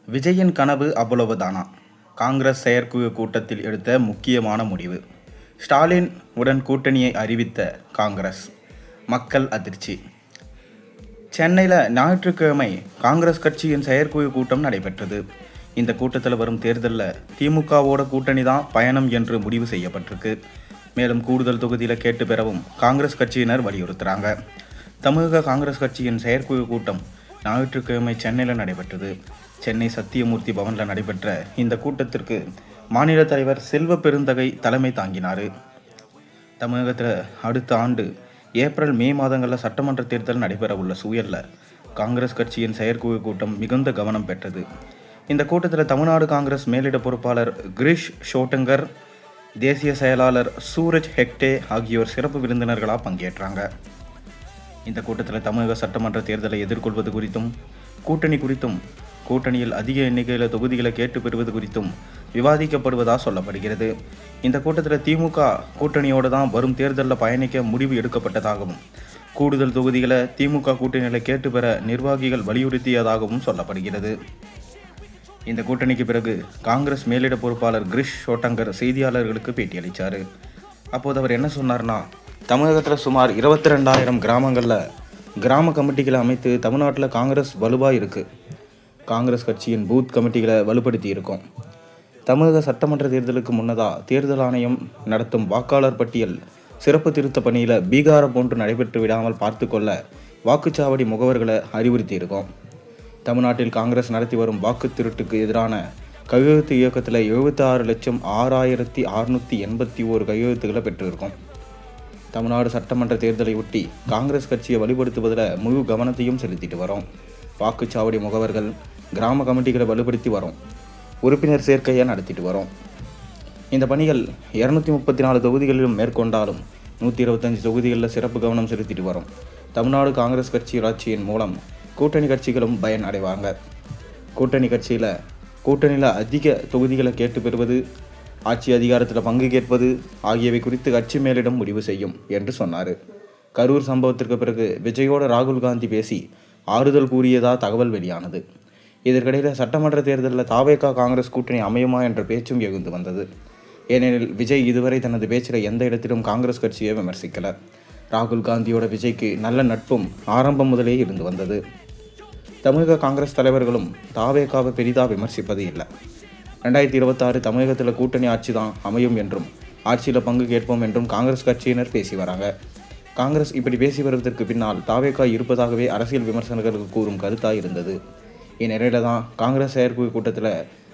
விஜயின் கனவு அவ்வளவுதானா? காங்கிரஸ் செயற்குழு கூட்டத்தில் எடுத்த முக்கியமான முடிவு. ஸ்டாலின் உடன் கூட்டணியை அறிவித்த காங்கிரஸ். மக்கள் அதிர்ச்சி. சென்னையில் ஞாயிற்றுக்கிழமை காங்கிரஸ் கட்சியின் செயற்குழு கூட்டம் நடைபெற்றது. இந்த கூட்டத்தில் வரும் தேர்தலில் திமுகவோட கூட்டணி தான் பயணம் என்று முடிவு செய்யப்பட்டிருக்கு. மேலும் கூடுதல் தொகுதியில் கேட்டு பெறவும் காங்கிரஸ் கட்சியினர் வலியுறுத்துகிறாங்க. தமிழக காங்கிரஸ் கட்சியின் செயற்குழு கூட்டம் ஞாயிற்றுக்கிழமை சென்னையில் நடைபெற்றது. சென்னை சத்தியமூர்த்தி பவனில் நடைபெற்ற இந்த கூட்டத்திற்கு மாநில தலைவர் செல்வ பெருந்தகை தலைமை தாங்கினார். தமிழகத்தில் அடுத்த ஆண்டு ஏப்ரல் மே மாதங்களில் சட்டமன்ற தேர்தல் நடைபெற உள்ள சூழலில் காங்கிரஸ் கட்சியின் செயற்குழு கூட்டம் மிகுந்த கவனம் பெற்றது. இந்த கூட்டத்தில் தமிழ்நாடு காங்கிரஸ் மேலிட பொறுப்பாளர் கிரீஷ் ஷோட்டங்கர், தேசிய செயலாளர் சூரஜ் ஹெக்டே ஆகியோர் சிறப்பு விருந்தினர்களாக பங்கேற்றாங்க. இந்த கூட்டத்தில் தமிழக சட்டமன்ற தேர்தலை எதிர்கொள்வது குறித்தும் கூட்டணி குறித்தும் கூட்டணியில் அதிக எண்ணிக்கையில் தொகுதிகளை கேட்டு பெறுவது குறித்தும் விவாதிக்கப்படுவதாக சொல்லப்படுகிறது. இந்த கூட்டத்தில் திமுக கூட்டணியோடு தான் வரும் தேர்தலில் பயணிக்க முடிவு எடுக்கப்பட்டதாகவும் கூடுதல் தொகுதிகளை திமுக கூட்டணியில் கேட்டு பெற நிர்வாகிகள் வலியுறுத்தியதாகவும் சொல்லப்படுகிறது. இந்த கூட்டணிக்கு பிறகு காங்கிரஸ் மேலிட பொறுப்பாளர் கிரீஷ் ஷோட்டங்கர் செய்தியாளர்களுக்கு பேட்டியளித்தார். அப்போது அவர் என்ன சொன்னார்னா, தமிழகத்தில் சுமார் 22,000 கிராமங்களில் கிராம கமிட்டிகளை அமைத்து தமிழ்நாட்டில் காங்கிரஸ் வலுவாக இருக்குது. காங்கிரஸ் கட்சியின் பூத் கமிட்டிகளை வலுப்படுத்தி இருக்கோம். தமிழக சட்டமன்ற தேர்தலுக்கு முன்னதாக தேர்தல் ஆணையம் நடத்தும் வாக்காளர் பட்டியல் சிறப்பு திருத்த பணியில் பீகாரை போன்று நடைபெற்று விடாமல் பார்த்து கொள்ள வாக்குச்சாவடி முகவர்களை அறிவுறுத்தி இருக்கோம். தமிழ்நாட்டில் காங்கிரஸ் நடத்தி வரும் வாக்கு திருட்டுக்கு எதிரான கையெழுத்து இயக்கத்தில் 76,06,681 கையெழுத்துக்களை பெற்றிருக்கோம். தமிழ்நாடு சட்டமன்ற தேர்தலை ஒட்டி காங்கிரஸ் கட்சியை வலுப்படுத்துவதில் முழு கவனத்தையும் செலுத்திட்டு வரோம். வாக்குச்சாவடி முகவர்கள், கிராம கமிட்டிகளை வலுப்படுத்தி வரோம். உறுப்பினர் சேர்க்கையை நடத்திட்டு வரோம். இந்த பணிகள் 234 தொகுதிகளிலும் மேற்கொண்டாலும் 125 தொகுதிகளில் சிறப்பு கவனம் செலுத்திட்டு வரோம். தமிழ்நாடு காங்கிரஸ் கட்சி ஆட்சியின் மூலம் கூட்டணி கட்சிகளும் பயன் அடைவாங்க. கூட்டணியில் அதிக தொகுதிகளை கேட்டு பெறுவது, ஆட்சி அதிகாரத்தில் பங்கு கேட்பது ஆகியவை குறித்து கட்சி மேலிடம் முடிவு செய்யும் என்று சொன்னார். கரூர் சம்பவத்திற்கு பிறகு விஜயோட ராகுல் காந்தி பேசி ஆறுதல் கூறியதாக தகவல் வெளியானது. இதற்கிடையில் சட்டமன்ற தேர்தலில் தாவேகா காங்கிரஸ் கூட்டணி அமையுமா என்ற பேச்சும் எழுந்து வந்தது. ஏனெனில் விஜய் இதுவரை தனது பேச்சில் எந்த இடத்திலும் காங்கிரஸ் கட்சியை விமர்சிக்கல. ராகுல் காந்தியோட விஜய்க்கு நல்ல நட்பும் ஆரம்பம் முதலே இருந்து வந்தது. தமிழக காங்கிரஸ் தலைவர்களும் தாவேகாவை பெரிதாக விமர்சிப்பது இல்லை. 2026 தமிழகத்தில் கூட்டணி ஆட்சி தான் அமையும் என்றும் ஆட்சியில் பங்கு கேட்போம் என்றும் காங்கிரஸ் கட்சியினர் பேசி வராங்க. காங்கிரஸ் இப்படி பேசி வருவதற்கு பின்னால் தாவேகா இருப்பதாகவே அரசியல் விமர்சகர்களுக்கு கூறும் கருத்தாக இருந்தது. இந்நிலையில தான் காங்கிரஸ் செயற்குழு கூட்டத்தில்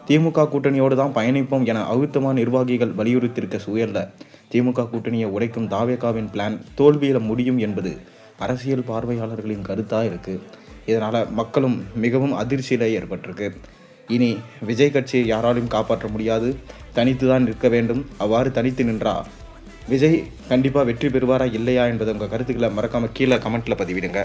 திமுக கூட்டணியோடு தான் பயணிப்போம் என அழுத்தமான நிர்வாகிகள் வலியுறுத்தியிருக்க சூழலில் திமுக கூட்டணியை உடைக்கும் தாவேகாவின் பிளான் தோல்வியில் முடியும் என்பது அரசியல் பார்வையாளர்களின் கருத்தாக இருக்குது. இதனால் மக்களும் மிகவும் அதிர்ச்சியில் ஏற்பட்டிருக்கு. இனி விஜய் கட்சியை யாராலும் காப்பாற்ற முடியாது, தனித்து தான் நிற்க வேண்டும். அவ்வாறு தனித்து நின்றா விஜய் கண்டிப்பாக வெற்றி பெறுவாரா இல்லையா என்பதை உங்கள் கருத்துக்களை மறக்காமல் கீழே கமெண்ட்டில் பதிவிடுங்க.